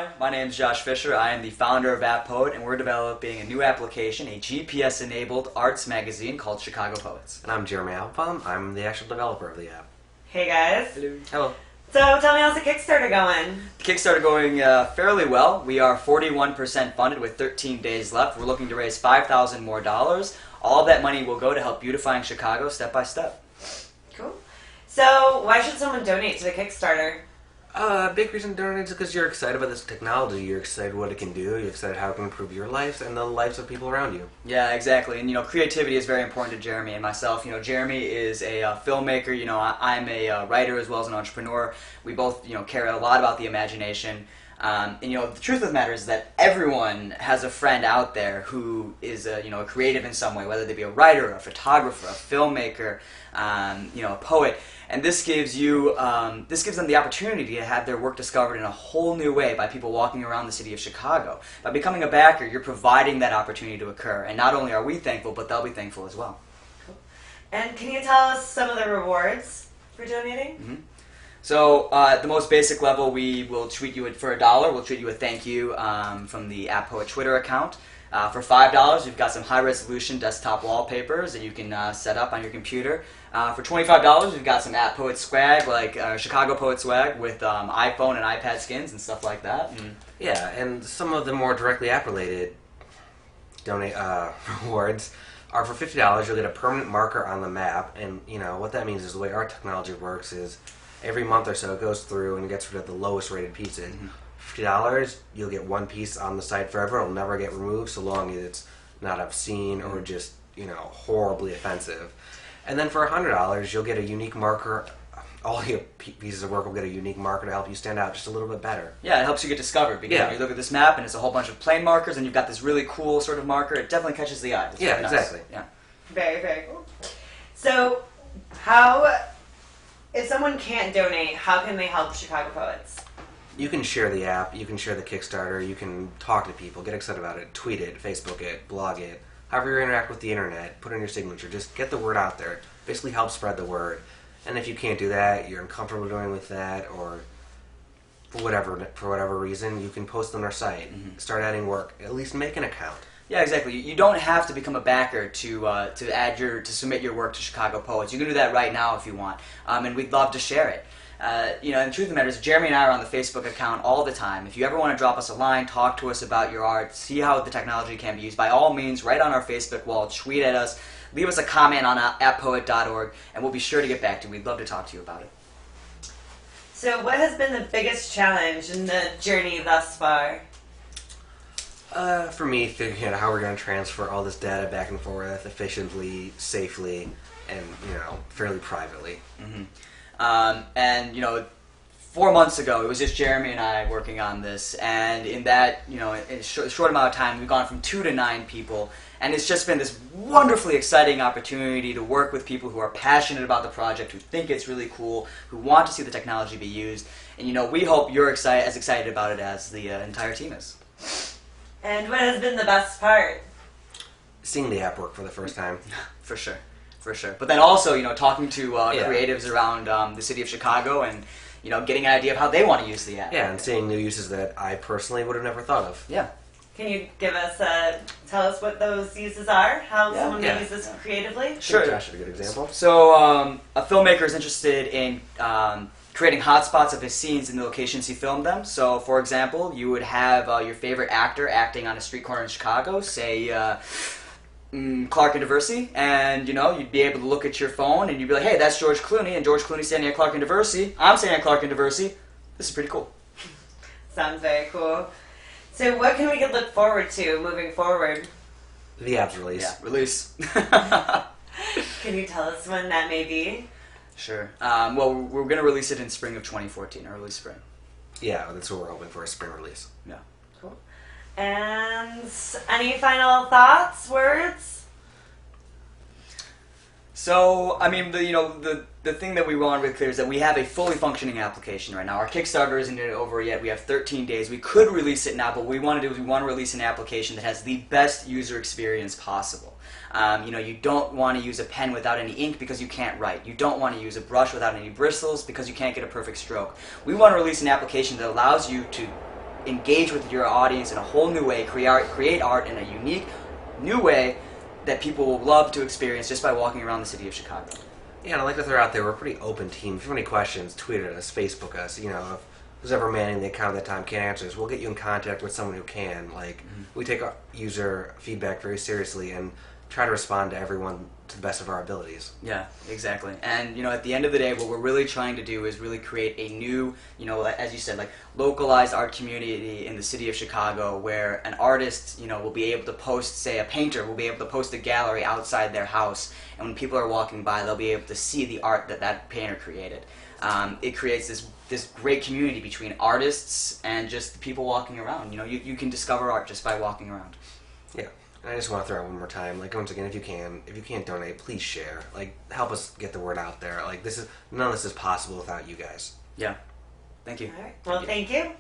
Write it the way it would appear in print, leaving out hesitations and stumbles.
Hi, my name is Josh Fisher. I am the founder of App Poet, and we're developing a new application, a GPS-enabled arts magazine called Chicago Poets. And I'm Jeremy Alpam. I'm the actual developer of the app. Hey guys. Hello. Hello. So tell me, how's the Kickstarter going? The Kickstarter going fairly well. We are 41% funded with 13 days left. We're looking to raise $5,000 more. All of that money will go to help beautifying Chicago step by step. Cool. So why should someone donate to the Kickstarter? Big reason to donate is because you're excited about this technology. You're excited what it can do. You're excited how it can improve your life and the lives of people around you. Yeah, exactly. And, creativity is very important to Jeremy and myself. Jeremy is a filmmaker. I'm a writer as well as an entrepreneur. We both, care a lot about the imagination. And, the truth of the matter is that everyone has a friend out there who is, a creative in some way, whether they be a writer, a photographer, a filmmaker, a poet. And this gives them the opportunity to have their work discovered in a whole new way by people walking around the city of Chicago. By becoming a backer, you're providing that opportunity to occur. And not only are we thankful, but they'll be thankful as well. Cool. And can you tell us some of the rewards for donating? Mm-hmm. So at the most basic level, we will treat you for $1. We'll treat you a thank you from the App Poet Twitter account. For $5, we've got some high-resolution desktop wallpapers that you can set up on your computer. For $25, we've got some App Poet swag, like Chicago Poet swag, with iPhone and iPad skins and stuff like that. Yeah, and some of the more directly app-related rewards are for $50. You'll get a permanent marker on the map, and what that means is the way our technology works is every month or so it goes through and gets rid of the lowest-rated pieces. Mm-hmm. $50, you'll get one piece on the site forever. It'll never get removed so long as it's not obscene or just, horribly offensive. And then for $100, you'll get a unique marker. All your pieces of work will get a unique marker to help you stand out just a little bit better. Yeah, it helps you get discovered because you look at this map and it's a whole bunch of plain markers and you've got this really cool sort of marker. It definitely catches the eye. It's yeah, nice. Exactly. Yeah. Very, very cool. So, if someone can't donate, how can they help Chicago Poets? You can share the app, you can share the Kickstarter, you can talk to people, get excited about it, tweet it, Facebook it, blog it, however you interact with the internet, put in your signature, just get the word out there, basically help spread the word. And if you can't do that, you're uncomfortable doing with that, or for whatever reason, you can post on our site, start adding work, at least make an account. Yeah, exactly. You don't have to become a backer to submit your work to Chicago Poets. You can do that right now if you want, and we'd love to share it. And the truth of the matter is, Jeremy and I are on the Facebook account all the time. If you ever want to drop us a line, talk to us about your art, see how the technology can be used, by all means, write on our Facebook wall, tweet at us, leave us a comment on apppoet.org, and we'll be sure to get back to you. We'd love to talk to you about it. So what has been the biggest challenge in the journey thus far? For me, figuring out how we're going to transfer all this data back and forth efficiently, safely, and, fairly privately. Mm-hmm. 4 months ago, it was just Jeremy and I working on this, and in that, in a short amount of time, we've gone from 2 to 9 people, and it's just been this wonderfully exciting opportunity to work with people who are passionate about the project, who think it's really cool, who want to see the technology be used, and we hope you're as excited about it as the entire team is. And what has been the best part? Seeing the app work for the first time. For sure. But then also, talking to creatives around the city of Chicago and, getting an idea of how they want to use the app. Yeah, and seeing new uses that I personally would have never thought of. Yeah. Can you tell us what those uses are? How someone may use this creatively? Sure. Josh is a good example. So, a filmmaker is interested in creating hotspots of his scenes in the locations he filmed them. So, for example, you would have your favorite actor acting on a street corner in Chicago, say Clark and Diversey, and you'd be able to look at your phone and you'd be like, hey, that's George Clooney, and George Clooney's standing at Clark and Diversey. I'm standing at Clark and Diversey. This is pretty cool. Sounds very cool. So what can we look forward to moving forward? The app's release. Yeah, release. Can you tell us when that may be? Sure. Well, we're going to release it in spring of 2014, early spring. Yeah, that's what we're hoping for, a spring release. Yeah. Cool. And any final thoughts, words? So, the thing that we want to be clear is that we have a fully functioning application right now. Our Kickstarter isn't over yet. We have 13 days. We could release it now, but what we want to do is we want to release an application that has the best user experience possible. You don't want to use a pen without any ink because you can't write. You don't want to use a brush without any bristles because you can't get a perfect stroke. We want to release an application that allows you to engage with your audience in a whole new way, create art in a unique, new way that people will love to experience just by walking around the city of Chicago. Yeah, and I'd like to throw out there, we're a pretty open team. If you have any questions, tweet at us, Facebook us. You know, if who's ever manning the account at that time can't answer us, we'll get you in contact with someone who can. Like, we take our user feedback very seriously and try to respond to everyone to the best of our abilities. Yeah, exactly. And, you know, at the end of the day, what we're really trying to do is really create a new, you know, as you said, like, localized art community in the city of Chicago where an artist, you know, will be able to post, say, a painter will be able to post a gallery outside their house, and when people are walking by, they'll be able to see the art that that painter created. It creates this great community between artists and just the people walking around. You know, you can discover art just by walking around. Yeah. And I just want to throw out one more time, like, once again, if you can't donate, please share. Like, help us get the word out there. Like, none of this is possible without you guys. Yeah. Thank you. All right. Well, thank you.